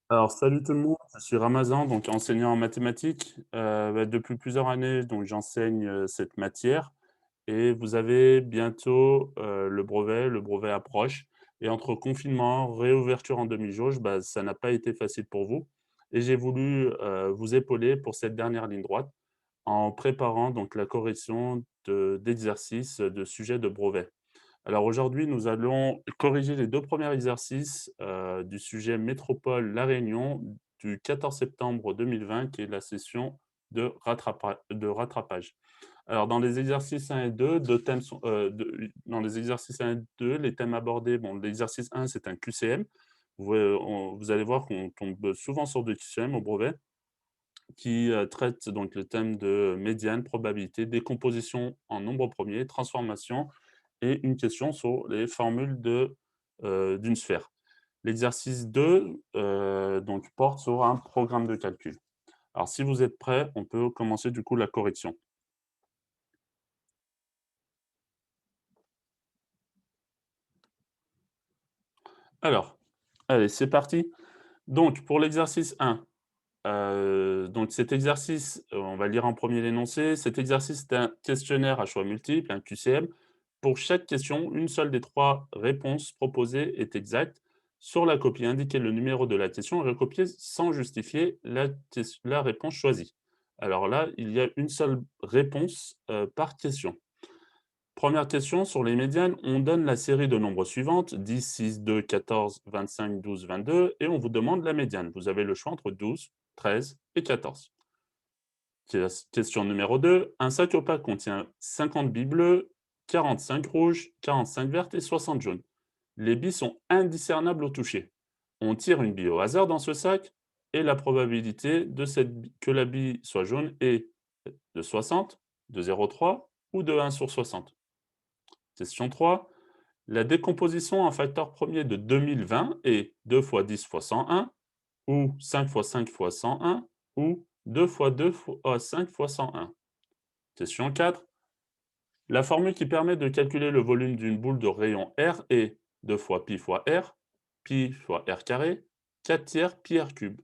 Alors, salut tout le monde, je suis Ramazan, donc enseignant en mathématiques. Depuis plusieurs années, donc j'enseigne cette matière et vous avez bientôt le brevet approche. Et entre confinement, réouverture en demi-jauge, ça n'a pas été facile pour vous. Et j'ai voulu vous épauler pour cette dernière ligne droite en préparant donc la correction d'exercices de sujets de brevet. Alors aujourd'hui, nous allons corriger les 2 premiers exercices, du sujet métropole La Réunion du 14 septembre 2020 qui est la session de rattrapage. Alors dans les exercices 1 et 2, 2 thèmes sont, dans les exercices 1 et 2, les thèmes abordés, bon, l'exercice 1, c'est un QCM. Vous allez voir qu'on tombe souvent sur des QCM au brevet qui, traitent donc le thème de médiane, probabilité, décomposition en nombre premier, transformation et une question sur les formules d'une sphère. L'exercice 2 donc porte sur un programme de calcul. Alors si vous êtes prêts, on peut commencer du coup la correction. Alors, allez, c'est parti. Donc pour l'exercice 1, donc cet exercice, on va lire en premier l'énoncé. Cet exercice est un questionnaire à choix multiples, un QCM. Pour chaque question, une seule des 3 réponses proposées est exacte. Sur la copie, indiquez le numéro de la question et recopiez sans justifier la réponse choisie. Alors là, il y a une seule réponse, par question. Première question, sur les médianes, on donne la série de nombres suivantes, 10, 6, 2, 14, 25, 12, 22, et on vous demande la médiane. Vous avez le choix entre 12, 13 et 14. Question numéro 2. Un sac opaque contient 50 billes bleues, 45 rouges, 45 vertes et 60 jaunes. Les billes sont indiscernables au toucher. On tire une bille au hasard dans ce sac et la probabilité que la bille soit jaune est de 60, de 0,3 ou de 1 sur 60. Question 3. La décomposition en facteur premier de 2020 est 2 fois 10 fois 101, ou 5 fois 5 fois 101, ou 2 fois 2 fois 5 fois 101. Question 4. La formule qui permet de calculer le volume d'une boule de rayon R est 2 fois pi fois r carré, 4 tiers pi r cube.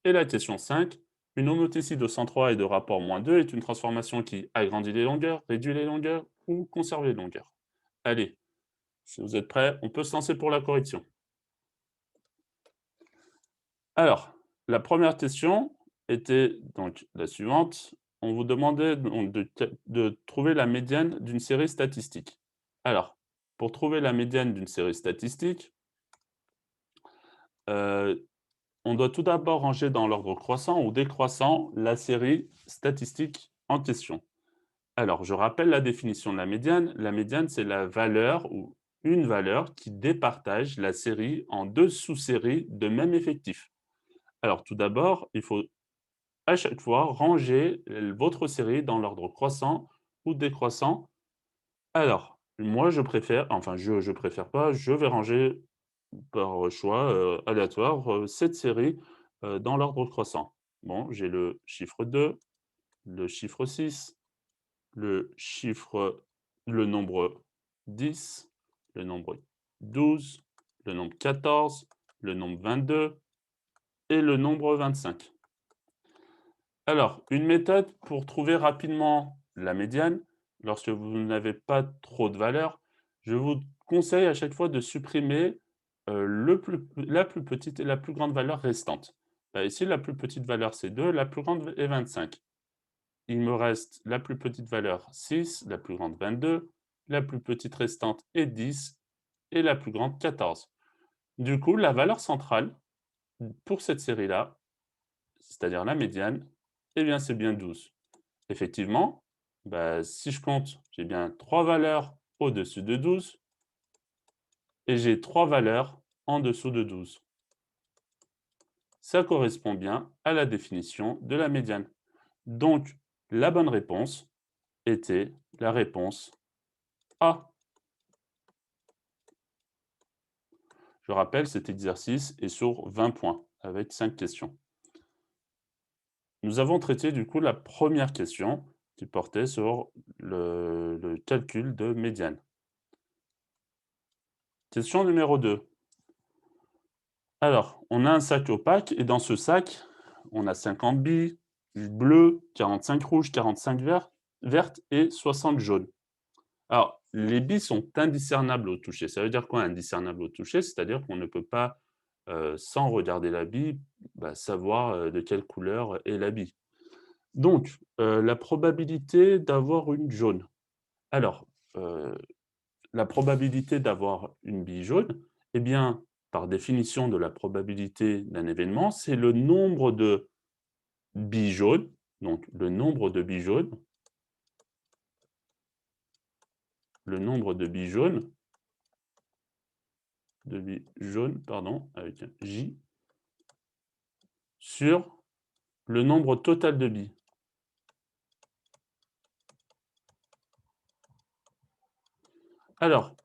Et la question 5. Une homothétie de 103 et de rapport -2 est une transformation qui agrandit les longueurs, réduit les longueurs ou conserve les longueurs. Allez, si vous êtes prêts, on peut se lancer pour la correction. Alors, la première question était donc la suivante. On vous demandait donc de trouver la médiane d'une série statistique. Alors, pour trouver la médiane d'une série statistique, heu, on doit tout d'abord ranger dans l'ordre croissant ou décroissant la série statistique en question. Alors, je rappelle la définition de la médiane. La médiane, c'est la valeur ou une valeur qui départage la série en 2 sous-séries de même effectif. Alors tout d'abord, il faut à chaque fois ranger votre série dans l'ordre croissant ou décroissant. Alors, moi je préfère, enfin je préfère pas, je vais ranger par choix, aléatoire, cette série, dans l'ordre croissant. Bon, j'ai le chiffre 2, le chiffre 6, le nombre 10, le nombre 12, le nombre 14, le nombre 22 et le nombre 25. Alors, une méthode pour trouver rapidement la médiane, lorsque vous n'avez pas trop de valeur, je vous conseille à chaque fois de supprimer, la plus petite et la plus grande valeur restante. Ici, la plus petite valeur, c'est 2, la plus grande est 25. Il me reste la plus petite valeur 6, la plus grande 22, la plus petite restante est 10 et la plus grande 14. Du coup, la valeur centrale pour cette série-là, c'est-à-dire la médiane, eh bien, c'est bien 12. Effectivement, si je compte, j'ai bien 3 valeurs au-dessus de 12 et j'ai 3 valeurs en dessous de 12. Ça correspond bien à la définition de la médiane. Donc, la bonne réponse était la réponse A. Je rappelle, cet exercice est sur 20 points avec 5 questions. Nous avons traité du coup la première question qui portait sur le calcul de médiane. Question numéro 2. Alors, on a un sac opaque et dans ce sac, on a 50 billes bleues, 45 rouges, 45 vertes et 60 jaunes. Alors, les billes sont indiscernables au toucher. Ça veut dire quoi indiscernable au toucher? C'est-à-dire qu'on ne peut pas, sans regarder la bille, savoir, de quelle couleur est la bille. Donc, la probabilité d'avoir une jaune. Alors, heu, la probabilité d'avoir une bille jaune, eh bien, par définition de la probabilité d'un événement, c'est le nombre de billes jaunes, donc le nombre de billes jaunes, le nombre de billes jaunes, pardon, avec un J, sur le nombre total de billes. Alors,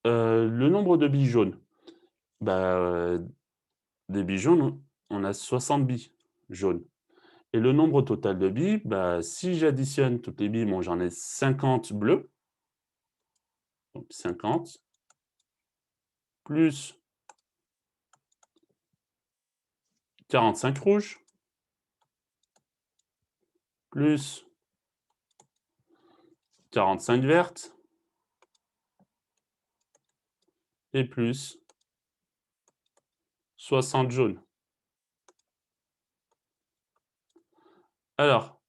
le nombre de billes jaunes, bah, des billes jaunes, on a 60 billes jaunes et le nombre total de billes, si j'additionne toutes les billes, bon, j'en ai 50 bleues, donc 50 plus 45 rouges, plus 45 vertes et plus 60 jaunes. Alors,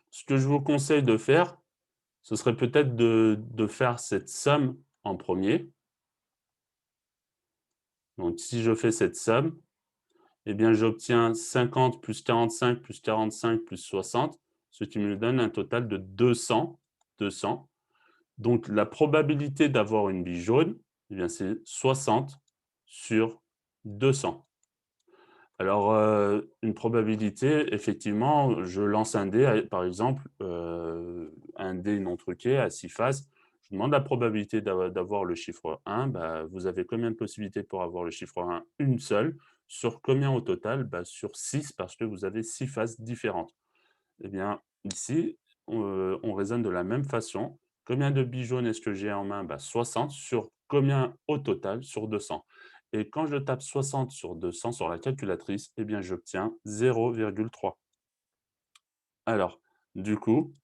ce que je vous conseille de faire, ce serait peut-être de faire cette somme en premier. Donc si je fais cette somme, eh bien j'obtiens 50 plus 45 plus 45 plus 60, ce qui me donne un total de 200. 200. Donc la probabilité d'avoir une bille jaune, eh bien c'est 60 sur 200. Alors, une probabilité, effectivement, je lance un dé, par exemple, un dé non truqué à 6 faces. Je demande la probabilité d'avoir le chiffre 1, vous avez combien de possibilités pour avoir le chiffre 1? Une seule. Sur combien au total? Sur 6 parce que vous avez 6 faces différentes. Eh bien, ici, on raisonne de la même façon. Combien de billes jaunes est-ce que j'ai en main? 60 sur combien au total? Sur 200. Et quand je tape 60 sur 200 sur la calculatrice, eh bien, j'obtiens 0,3. Alors, du coup,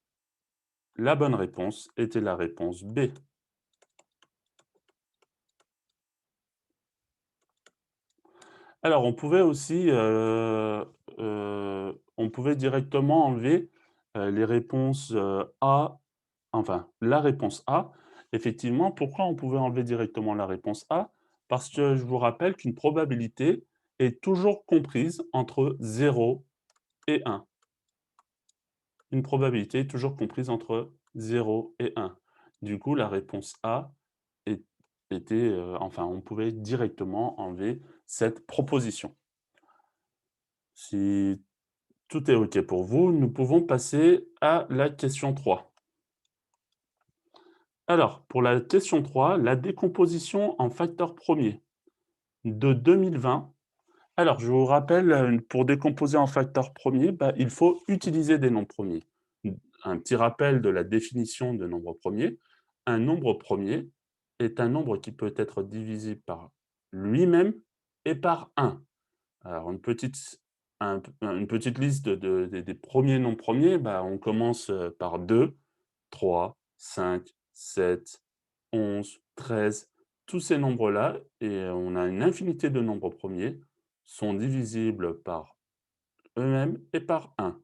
la bonne réponse était la réponse B. Alors, on pouvait aussi, on pouvait directement enlever, les réponses, A, enfin, la réponse A. Effectivement, pourquoi on pouvait enlever directement la réponse A? Parce que je vous rappelle qu'une probabilité est toujours comprise entre 0 et 1. Une probabilité est toujours comprise entre 0 et 1. Du coup, la réponse A est était, enfin, on pouvait directement enlever cette proposition. Si tout est OK pour vous, nous pouvons passer à la question 3. Alors, pour la question 3, la décomposition en facteurs premiers de 2020. Alors, je vous rappelle, pour décomposer en facteurs premiers, il faut utiliser des nombres premiers. Un petit rappel de la définition de nombre premier. Un nombre premier est un nombre qui peut être divisible par lui-même et par 1. Alors une petite liste des premiers nombres premiers, on commence, par 2, 3, 5, 7, 11, 13. Tous ces nombres-là et on a une infinité de nombres premiers, sont divisibles par eux-mêmes et par 1.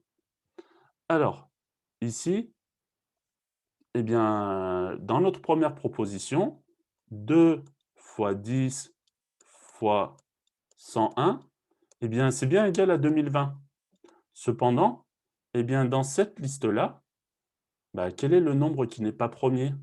Alors, ici, eh bien, dans notre première proposition, 2 fois 10 fois 101, eh bien, c'est bien égal à 2020. Cependant, eh bien, dans cette liste-là, quel est le nombre qui n'est pas premier?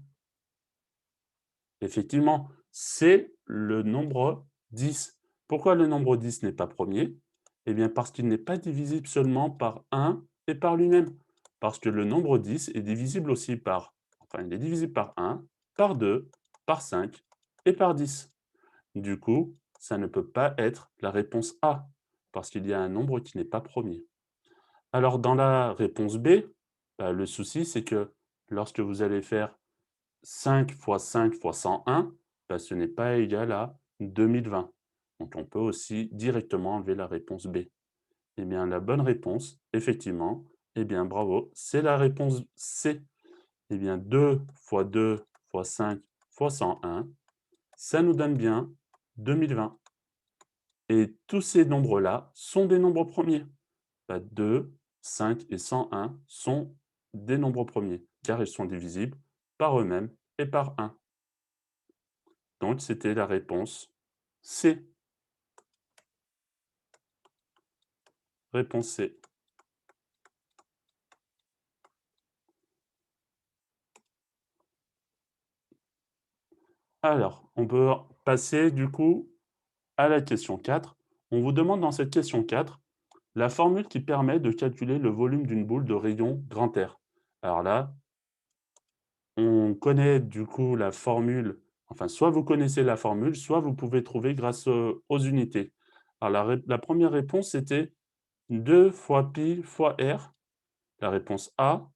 Effectivement, c'est le nombre 10. Pourquoi le nombre 10 n'est pas premier? Eh bien, parce qu'il n'est pas divisible seulement par 1 et par lui-même. Parce que le nombre 10 est divisible aussi par, enfin, il est divisible par 1, par 2, par 5 et par 10. Du coup, ça ne peut pas être la réponse A, parce qu'il y a un nombre qui n'est pas premier. Alors, dans la réponse B, le souci, c'est que lorsque vous allez faire 5 fois 5 fois 101, bah, ce n'est pas égal à 2020. Donc on peut aussi directement enlever la réponse B. Eh bien, la bonne réponse, effectivement, eh bien, bravo, c'est la réponse C. Eh bien, 2 fois 2 fois 5 fois 101, ça nous donne bien 2020. Et tous ces nombres-là sont des nombres premiers. Bah, 2, 5 et 101 sont des nombres premiers, car ils sont divisibles par eux-mêmes et par 1. Donc, c'était la réponse C. Réponse C. Alors, on peut passer du coup à la question 4. On vous demande dans cette question 4 la formule qui permet de calculer le volume d'une boule de rayon grand R. Alors là, on connaît du coup la formule, enfin soit vous connaissez la formule, soit vous pouvez trouver grâce, aux unités. Alors la première réponse, c'était 2 fois pi fois r, la réponse A.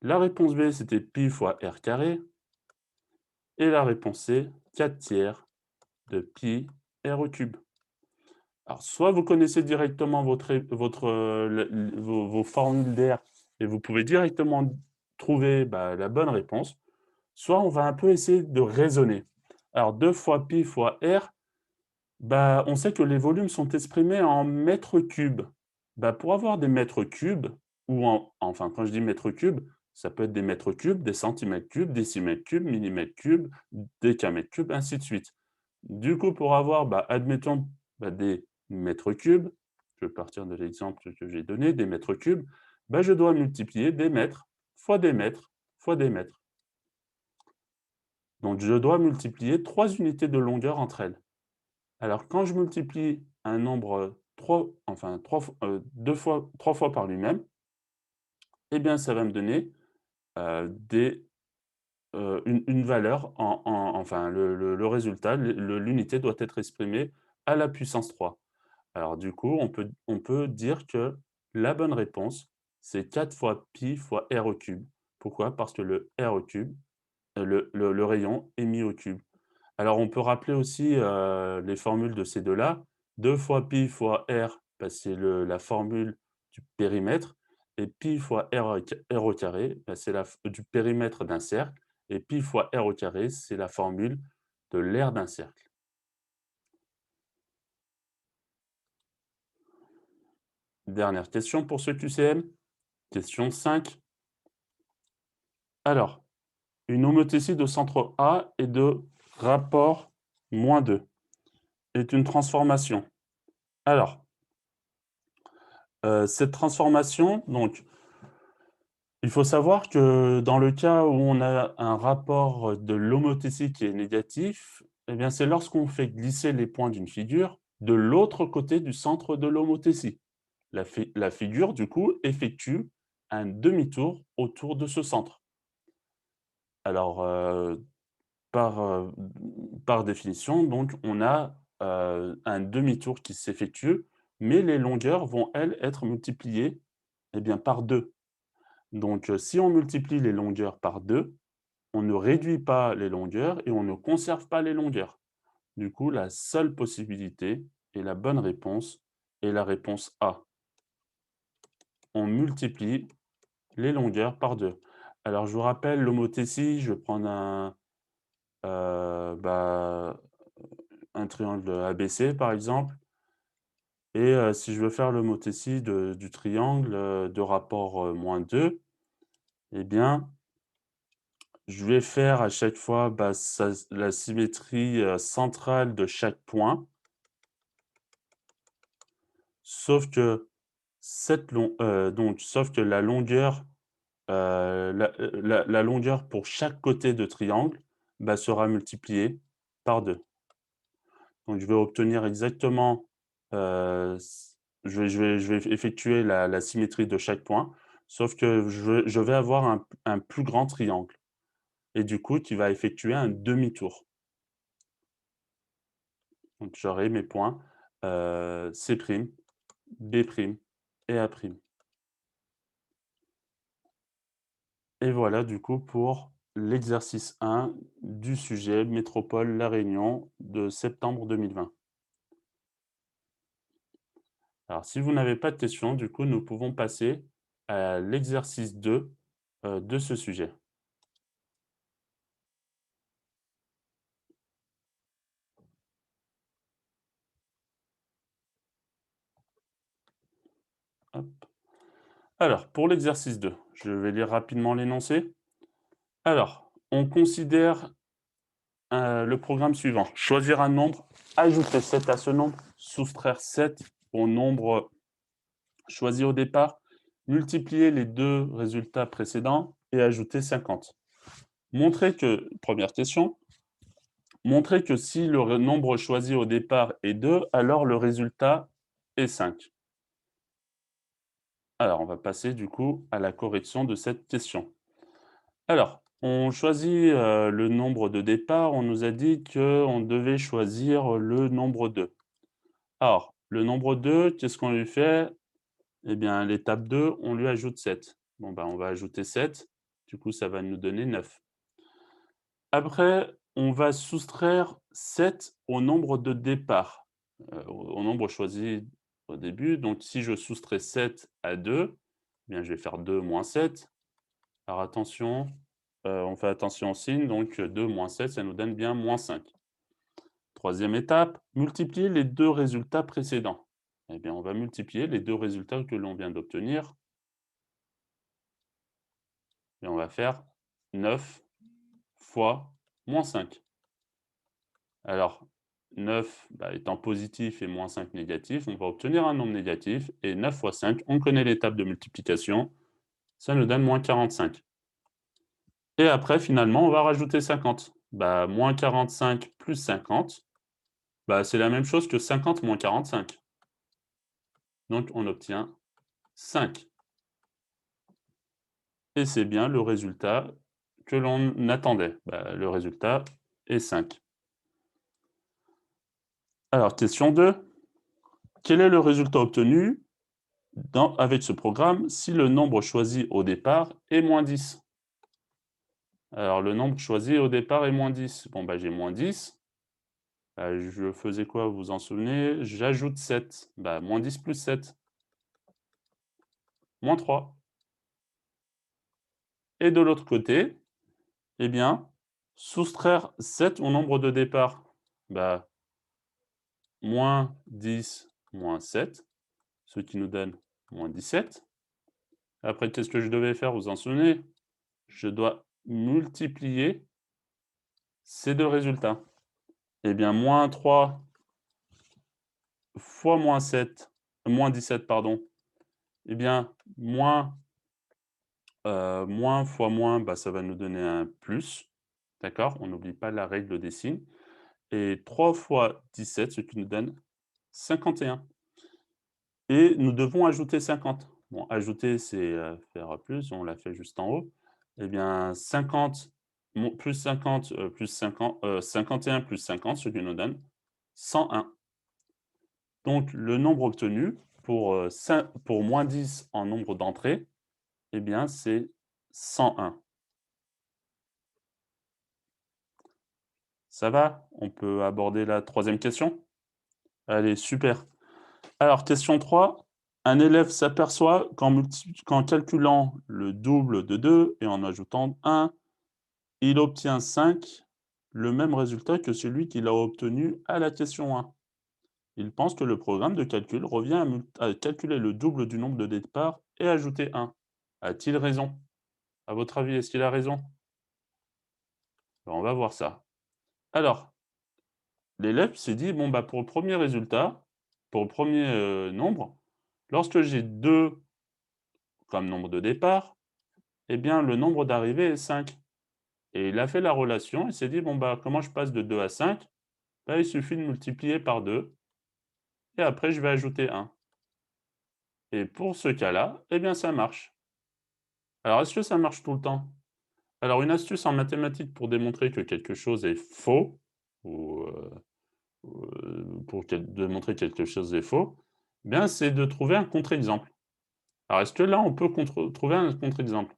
La réponse B, c'était pi fois r carré et la réponse C, 4 tiers de pi r au cube. Alors soit vous connaissez directement vos formules d'air et vous pouvez directement trouver, bah, la bonne réponse, soit on va un peu essayer de raisonner. Alors 2 fois pi fois r, bah, on sait que les volumes sont exprimés en mètres cubes. Bah, pour avoir des mètres cubes ou enfin quand je dis mètres cubes, ça peut être des mètres cubes, des centimètres cubes, décimètres cubes, millimètres cubes, décamètres cubes, ainsi de suite. Du coup, pour avoir, bah, admettons, bah, des mètres cubes, je vais partir de l'exemple que j'ai donné, des mètres cubes, bah, je dois multiplier des mètres fois des mètres fois des mètres. Donc je dois multiplier 3 unités de longueur entre elles. Alors quand je multiplie un nombre 3, enfin 3 f 2 fois 3 fois par lui-même, eh bien ça va me donner, des, une valeur enfin le résultat, l'unité doit être exprimée à la puissance 3. Alors du coup, on peut dire que la bonne réponse, c'est 4 fois pi fois r au cube. Pourquoi? Parce que le r au cube, le rayon est mis au cube. Alors on peut rappeler aussi, les formules de ces 2-là. 2 fois pi fois r, bah, c'est la formule du périmètre et pi fois r au carré, bah, c'est du périmètre d'un cercle et pi fois r au carré, c'est la formule de l'aire d'un cercle. Dernière question pour ce QCM, question 5. Alors, une homothétie de centre A et de rapport -2 est une transformation. Alors, cette transformation, donc, il faut savoir que dans le cas où on a un rapport de l'homothétie qui est négatif, eh bien, c'est lorsqu'on fait glisser les points d'une figure de l'autre côté du centre de l'homothétie. La figure, du coup, effectue un demi-tour autour de ce centre. Alors, par, par définition, donc, on a, un demi-tour qui s'effectue, mais les longueurs vont, elles, être multipliées, eh bien, par 2. Donc, si on multiplie les longueurs par 2, on ne réduit pas les longueurs et on ne conserve pas les longueurs. Du coup, la seule possibilité et la bonne réponse est la réponse A. On multiplie les longueurs par 2. Alors, je vous rappelle l'homothétie, je vais prendre bah, un triangle ABC, par exemple. Et si je veux faire l'homothétie du triangle de rapport -2, eh bien, je vais faire à chaque fois, bah, la symétrie centrale de chaque point, sauf que sauf que la longueur, la longueur pour chaque côté de triangle, bah, sera multipliée par 2. Donc je vais obtenir exactement, s je vais effectuer la symétrie de chaque point, sauf que je vais avoir un plus grand triangle et du coup qui va effectuer un demi-tour. Donc j'aurai mes points, C', B' et A'. Et voilà du coup pour l'exercice 1 du sujet Métropole La Réunion de septembre 2020. Alors, si vous n'avez pas de questions, du coup, nous pouvons passer à l'exercice 2 de ce sujet. Hop. Alors, pour l'exercice 2, je vais lire rapidement l'énoncé. Alors, on considère le programme suivant. Choisir un nombre, ajouter 7 à ce nombre, soustraire 7 au nombre choisi au départ, multiplier les deux résultats précédents et ajouter 50. Première question, montrer que si le nombre choisi au départ est 2, alors le résultat est 5. Alors, on va passer du coup à la correction de cette question. Alors, on choisit le nombre de départ, on nous a dit qu'on devait choisir le nombre 2. Alors, le nombre 2, qu'est-ce qu'on lui fait? Eh bien, l'étape 2, on lui ajoute 7. Bon, ben, on va ajouter 7, du coup, ça va nous donner 9. Après, on va soustraire 7 au nombre de départ, au nombre choisi au début. Donc si je soustrais 7 à 2, eh bien, je vais faire 2 moins 7. Alors attention, on fait attention au signe, donc 2 moins 7, ça nous donne bien moins 5. Troisième étape, multiplier les deux résultats précédents. Eh bien, on va multiplier les deux résultats que l'on vient d'obtenir et on va faire 9 fois moins 5. Alors, 9 étant positif et moins 5 négatif, on va obtenir un nombre négatif et 9 fois 5, on connaît l'étape de multiplication, ça nous donne moins 45. Et après, finalement, on va rajouter 50. Moins 45 plus 50, c'est la même chose que 50 moins 45. Donc, on obtient 5. Et c'est bien le résultat que l'on attendait. Le résultat est 5. Alors, question 2. Quel est le résultat obtenu avec ce programme si le nombre choisi au départ est moins 10? Alors, le nombre choisi au départ est moins 10. Bon, j'ai moins 10. Je faisais quoi, vous vous en souvenez? J'ajoute 7. Moins 10 plus 7. Moins 3. Et de l'autre côté, eh bien, soustraire 7 au nombre de départ. Moins 10 moins 7, ce qui nous donne moins 17. Après, qu'est-ce que je devais faire, vous vous en souvenez? Je dois multiplier ces deux résultats. Eh bien, moins 3 fois moins 7, moins 17, pardon. Eh bien, moins fois moins, ça va nous donner un plus. D'accord? On n'oublie pas la règle des signes. Et 3 fois 17, ce qui nous donne 51. Et nous devons ajouter 50. Bon, ajouter, c'est faire plus, on l'a fait juste en haut. Eh bien, 50 plus 50 plus 50, 51 plus 50, ce qui nous donne 101. Donc, le nombre obtenu pour moins 10 en nombre d'entrées, eh bien, c'est 101. Ça va? On peut aborder la troisième question? Allez, super. Alors, question 3. Un élève s'aperçoit qu'en calculant le double de 2 et en ajoutant 1, il obtient 5, le même résultat que celui qu'il a obtenu à la question 1. Il pense que le programme de calcul revient à calculer le double du nombre de départ et ajouter 1. A-t-il raison? À votre avis, est-ce qu'il a raison? On va voir ça. Alors, l'élève s'est dit, bon, pour le premier résultat, pour le premier nombre, lorsque j'ai 2 comme nombre de départ, eh bien, le nombre d'arrivée est 5. Et il a fait la relation, il s'est dit, bon, comment je passe de 2 à 5? Il suffit de multiplier par 2 et après je vais ajouter 1. Et pour ce cas-là, eh bien, ça marche. Alors, est-ce que ça marche tout le temps? Alors, une astuce en mathématiques pour démontrer que quelque chose est faux ou pour démontrer que quelque chose est faux, eh bien, c'est de trouver un contre-exemple. Alors, est-ce que là, on peut trouver un contre-exemple?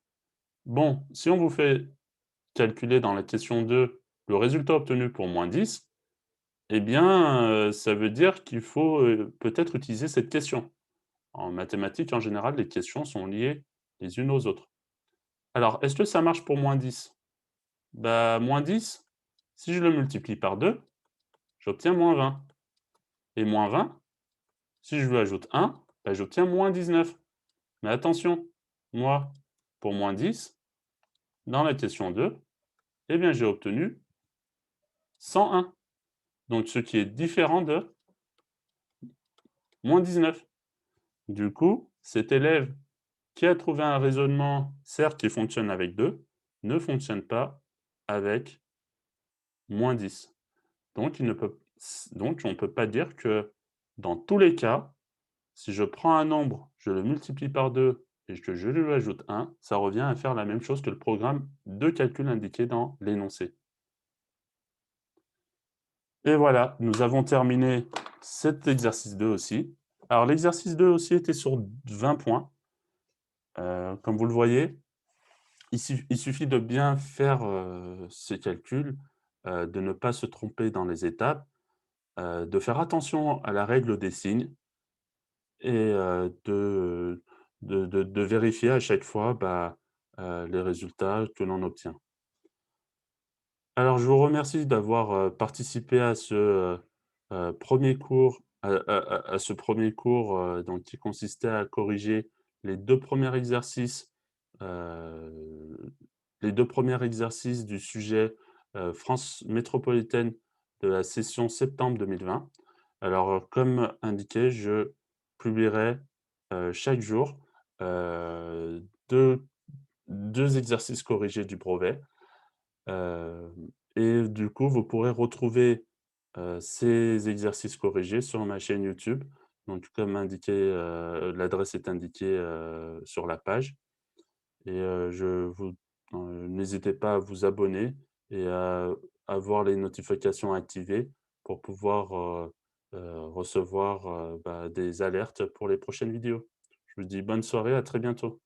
Bon, si on vous fait calculer dans la question 2 le résultat obtenu pour -10, eh bien, ça veut dire qu'il faut, peut-être utiliser cette question. En mathématiques, en général, les questions sont liées les unes aux autres. Alors, est-ce que ça marche pour -10? Bah, -10, si je le multiplie par 2, j'obtiens -20 et -20, si je lui ajoute 1, bah, j'obtiens -19. Mais attention, moi, pour -10, dans la question 2, eh bien, j'ai obtenu 101, donc ce qui est différent de -19. Du coup, cet élève qui a trouvé un raisonnement, certes qui fonctionne avec 2, ne fonctionne pas avec -10. Donc il ne peut donc on ne peut pas dire que dans tous les cas, si je prends un nombre, je le multiplie par 2 et que je lui ajoute 1, ça revient à faire la même chose que le programme de calcul indiqué dans l'énoncé. Et voilà, nous avons terminé cet exercice 2 aussi. Alors l'exercice 2 aussi était sur 20 points. Comme vous le voyez, il suffit de bien faire, ces calculs, de ne pas se tromper dans les étapes, de faire attention à la règle des signes et de vérifier à chaque fois, bah, les résultats que l'on obtient. Alors je vous remercie d'avoir, participé à ce, 1er cours, à ce 1er cours, donc qui consistait à corriger les 2 premiers exercices, heu, les 2 premiers exercices du sujet, France métropolitaine de la session septembre 2020. Alors, comme indiqué, je publierai, chaque jour, heu, 2 2 exercices corrigés du brevet. Hem et du coup, vous pourrez retrouver, ces exercices corrigés sur ma chaîne YouTube. Donc comme indiqué, l'adresse est indiquée, sur la page et je vous n'hésitez pas à vous abonner et à avoir les notifications activées pour pouvoir, recevoir, bah, des alertes pour les prochaines vidéos. Je vous dis bonne soirée, à très bientôt.